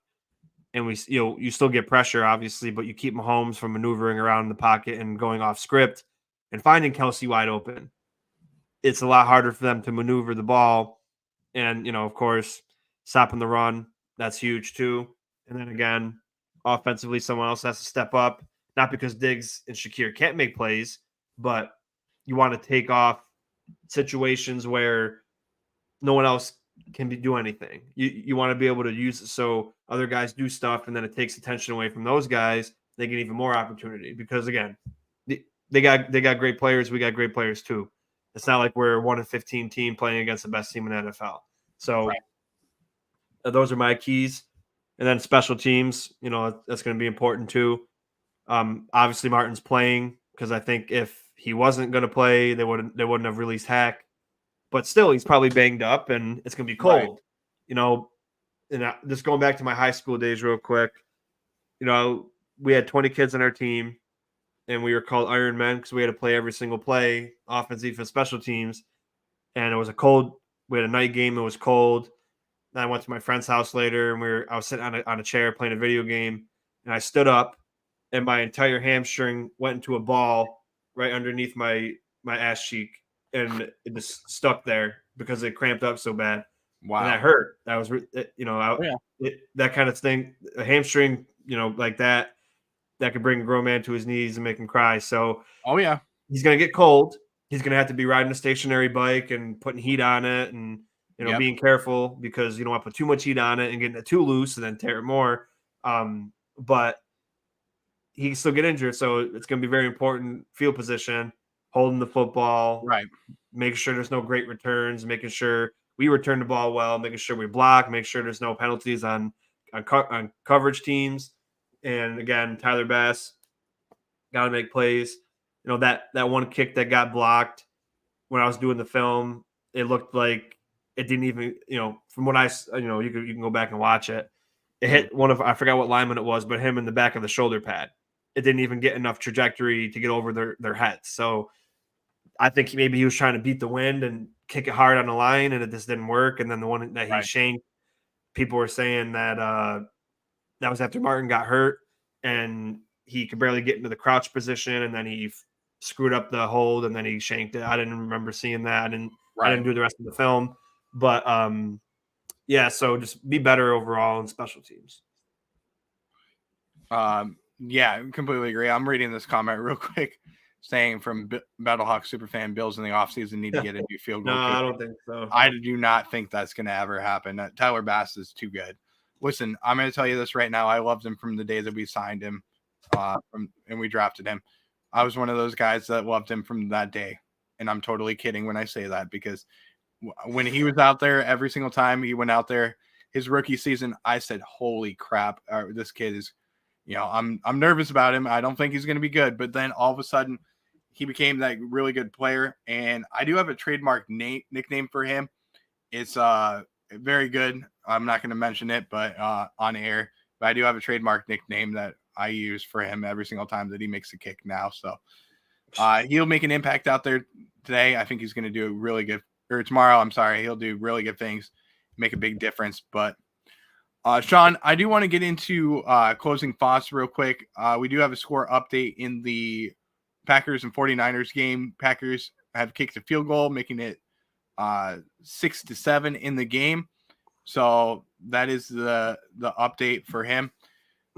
[SPEAKER 2] and you still get pressure, obviously, but you keep Mahomes from maneuvering around in the pocket and going off script and finding Kelsey wide open. It's a lot harder for them to maneuver the ball. And, of course, stopping the run, that's huge too. And then again, offensively, someone else has to step up, not because Diggs and Shakir can't make plays, but you want to take off situations where no one else can do anything. You want to be able to use it so other guys do stuff, and then it takes attention away from those guys. They get even more opportunity because, again, they got great players. We got great players too. It's not like we're a 1-15 team playing against the best team in the NFL. So those are my keys. And then special teams, that's going to be important too. Obviously, Martin's playing because I think if he wasn't going to play, they wouldn't have released Hack. But still, he's probably banged up, and it's going to be cold. Right. And just going back to my high school days real quick, we had 20 kids on our team, and we were called Iron Men because we had to play every single play, offense, defense, special teams. And it was we had a night game. It was cold. Then I went to my friend's house later, and I was sitting on a chair playing a video game, and I stood up, and my entire hamstring went into a ball right underneath my ass cheek. And it just stuck there because it cramped up so bad.
[SPEAKER 1] Wow.
[SPEAKER 2] And that hurt. That was, that kind of thing, a hamstring, like that could bring a grown man to his knees and make him cry. So, he's going to get cold. He's going to have to be riding a stationary bike and putting heat on it and, being careful because you don't want to put too much heat on it and getting it too loose and then tear it more. But he can still get injured. So it's going to be very important field position. Holding the football,
[SPEAKER 1] right?
[SPEAKER 2] Making sure there's no great returns, making sure we return the ball well, making sure we block, make sure there's no penalties on on coverage teams. And again, Tyler Bass got to make plays. That one kick that got blocked when I was doing the film, it looked like it didn't even, from what you can go back and watch it. It hit one of, I forgot what lineman it was, but him in the back of the shoulder pad. It didn't even get enough trajectory to get over their heads. So I think maybe he was trying to beat the wind and kick it hard on the line, and it just didn't work. And then the one that he shanked, people were saying that that was after Martin got hurt and he could barely get into the crouch position, and then he screwed up the hold and then he shanked it. I didn't remember seeing that. I didn't do the rest of the film, but yeah. So just be better overall in special teams.
[SPEAKER 1] Yeah, I completely agree. I'm reading this comment real quick, saying from Battlehawk Superfan, Bills in the offseason need to get a new field goal.
[SPEAKER 2] No, I don't think so.
[SPEAKER 1] I do not think that's going to ever happen. Tyler Bass is too good. Listen, I'm going to tell you this right now. I loved him from the day that we signed him and we drafted him. I was one of those guys that loved him from that day. And I'm totally kidding when I say that, because when he was out there, every single time he went out there, his rookie season, I said, holy crap, this kid is, I'm nervous about him. I don't think he's going to be good. But then all of a sudden, he became that really good player. And I do have a trademark nickname for him. It's very good. I'm not going to mention it, but on air. But I do have a trademark nickname that I use for him every single time that he makes a kick now. So he'll make an impact out there today. I think he's going to do really good. Or tomorrow, I'm sorry. He'll do really good things, make a big difference. But Sean, I do want to get into closing thoughts real quick. We do have a score update in the Packers and 49ers game. Packers have kicked a field goal, making it 6-7 in the game. So that is the update for him.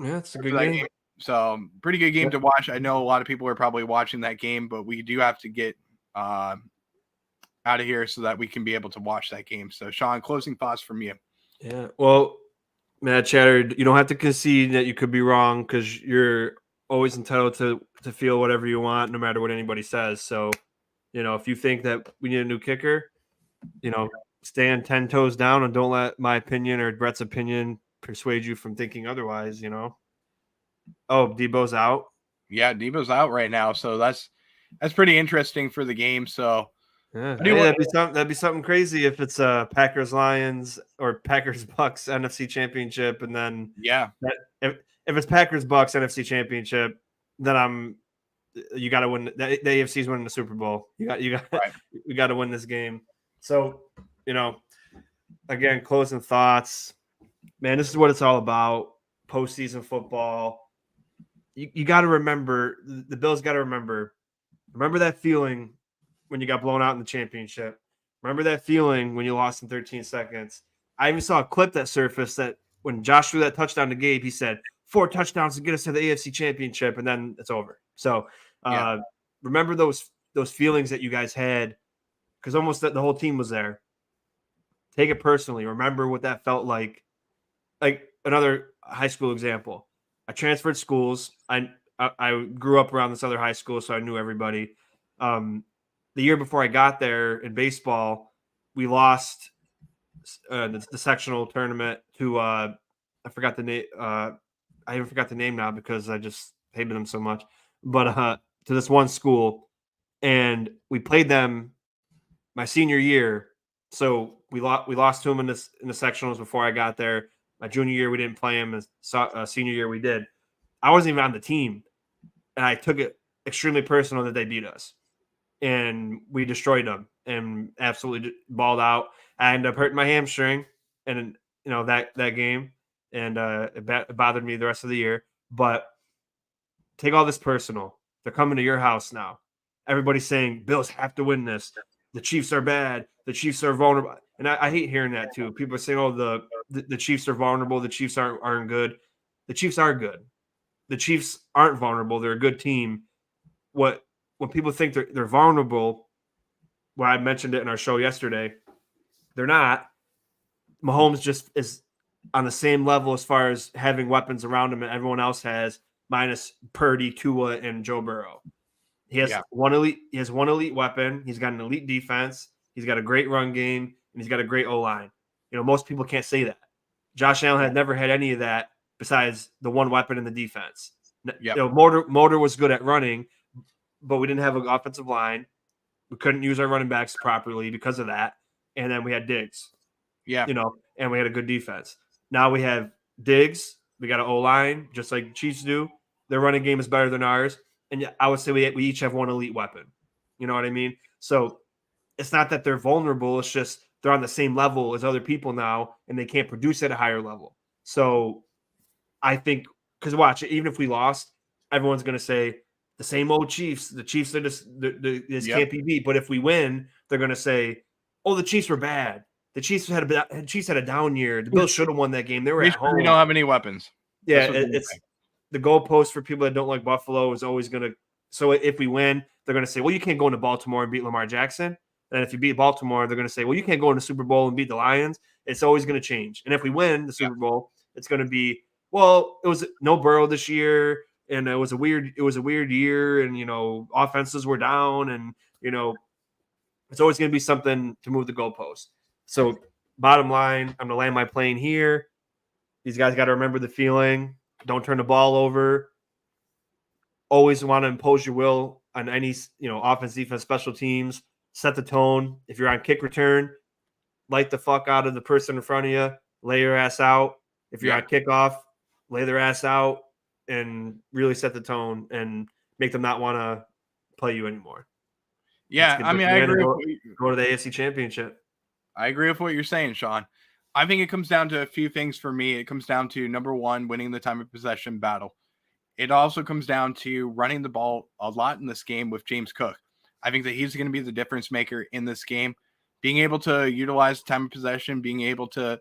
[SPEAKER 2] Yeah, it's a good game.
[SPEAKER 1] So pretty good game to watch. I know a lot of people are probably watching that game, but we do have to get out of here so that we can be able to watch that game. So Sean, closing thoughts from you.
[SPEAKER 2] Yeah, well, Matt Chatter, you don't have to concede that you could be wrong, because you're always entitled to feel whatever you want, no matter what anybody says. So, if you think that we need a new kicker, stand 10 toes down and don't let my opinion or Brett's opinion persuade you from thinking otherwise. Oh, Debo's out.
[SPEAKER 1] Yeah, Debo's out right now, so that's pretty interesting for the game. So
[SPEAKER 2] yeah, that'd be something crazy if it's Packers Lions or Packers Bucks NFC Championship, and then if it's Packers Bucks NFC Championship, then you got to win. The AFC's winning the Super Bowl. We got to win this game. So again, closing thoughts, man. This is what it's all about. Postseason football. You got to remember, the Bills got to remember that feeling when you got blown out in the championship. Remember that feeling when you lost in 13 seconds. I even saw a clip that surfaced that when Josh threw that touchdown to Gabe, he said 4 touchdowns to get us to the AFC Championship, and then it's over. So remember those feelings that you guys had, because almost the whole team was there. Take it personally. Remember what that felt like. Like another high school example. I transferred schools. I grew up around this other high school, so I knew everybody. The year before I got there in baseball, we lost the sectional tournament to I forgot the name. I even forgot the name now because I just hated them so much. But to this one school, and we played them my senior year. So we lost to them in the sectionals before I got there. My junior year, we didn't play him. Senior year, we did. I wasn't even on the team, and I took it extremely personal that they beat us, and we destroyed them and absolutely balled out. I ended up hurting my hamstring, and that game, and it bothered me the rest of the year. But take all this personal. They're coming to your house now. Everybody's saying Bills have to win this. The Chiefs are bad. The Chiefs are vulnerable. And I hate hearing that too. People are saying, "Oh, the Chiefs are vulnerable. The Chiefs aren't good." The Chiefs are good. The Chiefs aren't vulnerable. They're a good team. When people think they're vulnerable, well, I mentioned it in our show yesterday. They're not. Mahomes just is on the same level as far as having weapons around him, and everyone else has, minus Purdy, Tua, and Joe Burrow. He has one elite weapon. He's got an elite defense. He's got a great run game, and he's got a great O-line. Most people can't say that. Josh Allen had never had any of that besides the one weapon in the defense.
[SPEAKER 1] Yep.
[SPEAKER 2] Motor was good at running, but we didn't have an offensive line. We couldn't use our running backs properly because of that. And then we had Diggs.
[SPEAKER 1] Yeah.
[SPEAKER 2] And we had a good defense. Now we have Diggs. We got an O-line, just like the Chiefs do. Their running game is better than ours. And I would say we each have one elite weapon. You know what I mean? So it's not that they're vulnerable. It's just they're on the same level as other people now, and they can't produce at a higher level. So I think, because watch, even if we lost, everyone's going to say the same old Chiefs. The Chiefs are just this can't be beat. But if we win, they're going to say, "Oh, the Chiefs were bad. The Chiefs had a down year. The Bills should have won that game. They were at home.
[SPEAKER 1] We don't have any weapons."
[SPEAKER 2] Yeah, it's the goalpost for people that don't like Buffalo is always going to. So if we win, they're going to say, "Well, you can't go into Baltimore and beat Lamar Jackson." And if you beat Baltimore, they're going to say, "Well, you can't go into the Super Bowl and beat the Lions." It's always going to change. And if we win the Super Bowl, it's going to be, well, it was no Burrow this year, and it was a weird year, and offenses were down, and it's always going to be something to move the goalpost. So bottom line, I'm going to land my plane here. These guys got to remember the feeling. Don't turn the ball over. Always want to impose your will on any offense, defense, special teams. Set the tone. If you're on kick return, light the fuck out of the person in front of you. Lay your ass out. If you're on kickoff, lay their ass out and really set the tone and make them not want to play you anymore.
[SPEAKER 1] Yeah, I mean, I agree.
[SPEAKER 2] Go to the AFC Championship.
[SPEAKER 1] I agree with what you're saying, Sean. I think it comes down to a few things for me. It comes down to, number one, winning the time of possession battle. It also comes down to running the ball a lot in this game with James Cook. I think that he's going to be the difference maker in this game. Being able to utilize time of possession, being able to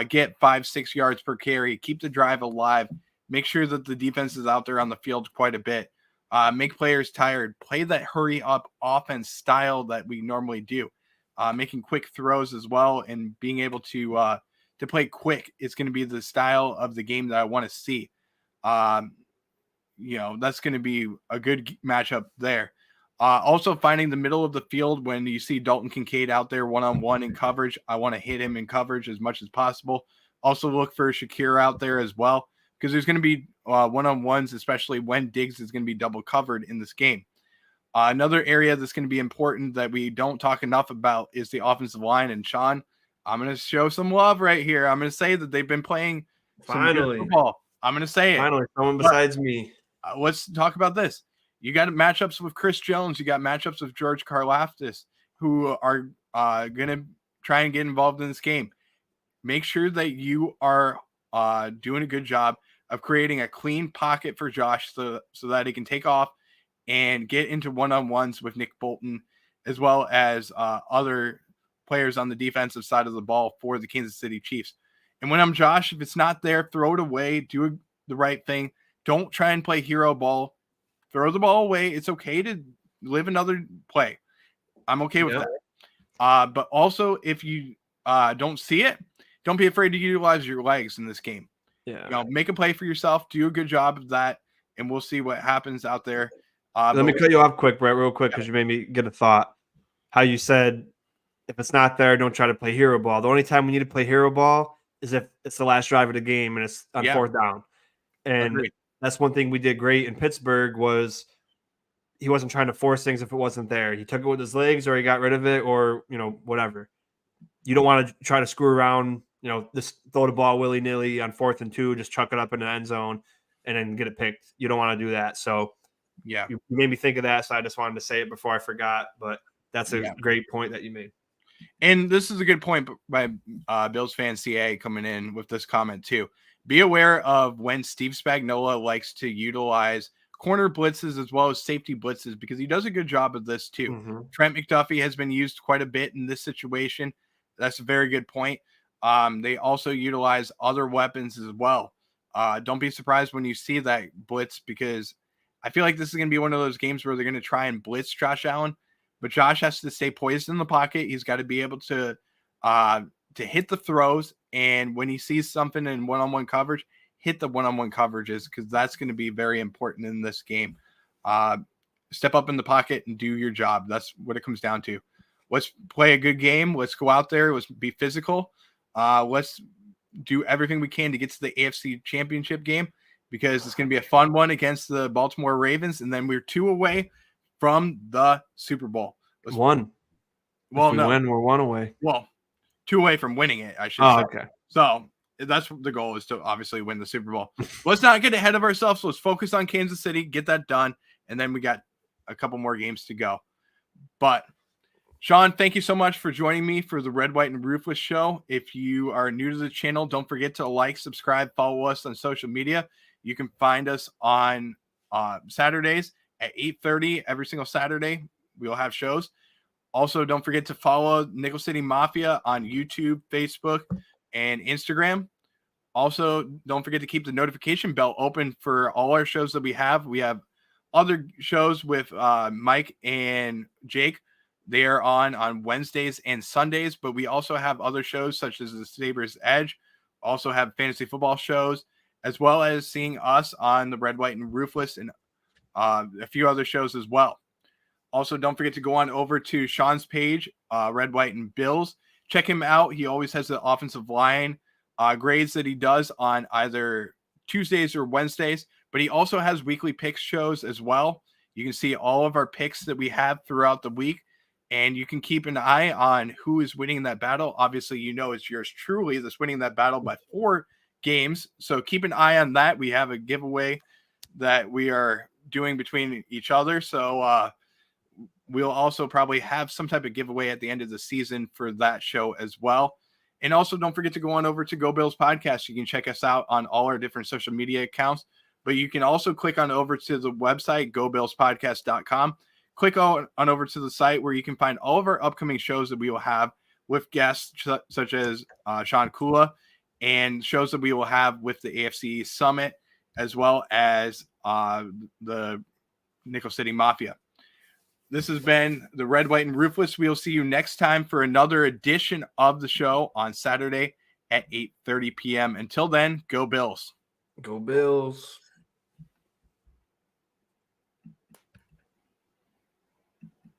[SPEAKER 1] get 5-6 yards per carry, keep the drive alive, make sure that the defense is out there on the field quite a bit, make players tired, play that hurry up offense style that we normally do, making quick throws as well, and being able to play quick is going to be the style of the game that I want to see. That's going to be a good matchup there. Also finding the middle of the field when you see Dalton Kincaid out there one-on-one in coverage. I want to hit him in coverage as much as possible. Also look for Shakir out there as well, because there's going to be one-on-ones, especially when Diggs is going to be double covered in this game. Another area that's going to be important that we don't talk enough about is the offensive line. And Sean, I'm going to show some love right here. I'm going to say that they've been playing some good football. I'm going to say it.
[SPEAKER 2] Finally, someone besides me.
[SPEAKER 1] Let's talk about this. You got matchups with Chris Jones. You got matchups with George Karlaftis, who are going to try and get involved in this game. Make sure that you are doing a good job of creating a clean pocket for Josh so that he can take off and get into one-on-ones with Nick Bolton, as well as other players on the defensive side of the ball for the Kansas City Chiefs. And when I'm Josh, if it's not there, throw it away. Do the right thing. Don't try and play hero ball. Throw the ball away. It's okay to live another play. I'm okay with that. But also, if you don't see it, don't be afraid to utilize your legs in this game.
[SPEAKER 2] Yeah.
[SPEAKER 1] Make a play for yourself. Do a good job of that, and we'll see what happens out there.
[SPEAKER 2] Let me cut you off quick, Brett, real quick, because you made me get a thought. How you said, if it's not there, don't try to play hero ball. The only time we need to play hero ball is if it's the last drive of the game and it's on fourth down. And that's one thing we did great in Pittsburgh was he wasn't trying to force things if it wasn't there. He took it with his legs or he got rid of it or, whatever. You don't want to try to screw around, just throw the ball willy-nilly on 4th and 2, just chuck it up in the end zone and then get it picked. You don't want to do that. So, you made me think of that, so I just wanted to say it before I forgot, but that's a great point that you made.
[SPEAKER 1] And this is a good point by Bills fan CA coming in with this comment too. Be aware of when Steve Spagnuolo likes to utilize corner blitzes as well as safety blitzes, because he does a good job of this too.
[SPEAKER 2] Mm-hmm.
[SPEAKER 1] Trent McDuffie has been used quite a bit in this situation. That's a very good point. They also utilize other weapons as well. Don't be surprised when you see that blitz, because I feel like this is going to be one of those games where they're going to try and blitz Josh Allen, but Josh has to stay poised in the pocket. He's got to be able to hit the throws, and when he sees something in one-on-one coverage, hit the one-on-one coverages, because that's going to be very important in this game. Step up in the pocket and do your job. That's what it comes down to. Let's play a good game. Let's go out there. Let's be physical. Let's do everything we can to get to the AFC Championship game, because it's going to be a fun one against the Baltimore Ravens. And then we're 2 away from the Super Bowl.
[SPEAKER 2] One.
[SPEAKER 1] Well,
[SPEAKER 2] if we
[SPEAKER 1] no.
[SPEAKER 2] win, we're 1 away.
[SPEAKER 1] Well, 2 away from winning it, I should say.
[SPEAKER 2] Okay.
[SPEAKER 1] So that's the goal, is to obviously win the Super Bowl. Let's not get ahead of ourselves. Let's focus on Kansas City, get that done, and then we got a couple more games to go. But Sean, thank you so much for joining me for the Red, White, and Ruthless show. If you are new to the channel, don't forget to like, subscribe, follow us on social media. You can find us on Saturdays at 8:30 every single Saturday. We'll have shows. Also, don't forget to follow Nickel City Mafia on YouTube, Facebook, and Instagram. Also, don't forget to keep the notification bell open for all our shows that we have. We have other shows with Mike and Jake. They are on Wednesdays and Sundays, but we also have other shows such as the Sabres Edge, also have fantasy football shows, as well as seeing us on the Red, White, and Ruthless, and a few other shows as well. Also, don't forget to go on over to Sean's page, Red, White, and Bills. Check him out. He always has the offensive line grades that he does on either Tuesdays or Wednesdays, but he also has weekly picks shows as well. You can see all of our picks that we have throughout the week, and you can keep an eye on who is winning that battle. Obviously, you know it's yours truly that's winning that battle by 4 games, so keep an eye on that. We have a giveaway that we are doing between each other, so we'll also probably have some type of giveaway at the end of the season for that show as well. And also, don't forget to go on over to Go Bills Podcast. You can check us out on all our different social media accounts, but you can also click on over to the website, gobillspodcast.com. Click on over to the site where you can find all of our upcoming shows that we will have with guests such as Sean Kula, and shows that we will have with the AFC Summit, as well as the Nickel City Mafia. This has been the Red, White, and Ruthless. We'll see you next time for another edition of the show on Saturday at 8:30 p.m. Until then, go Bills.
[SPEAKER 2] Go Bills.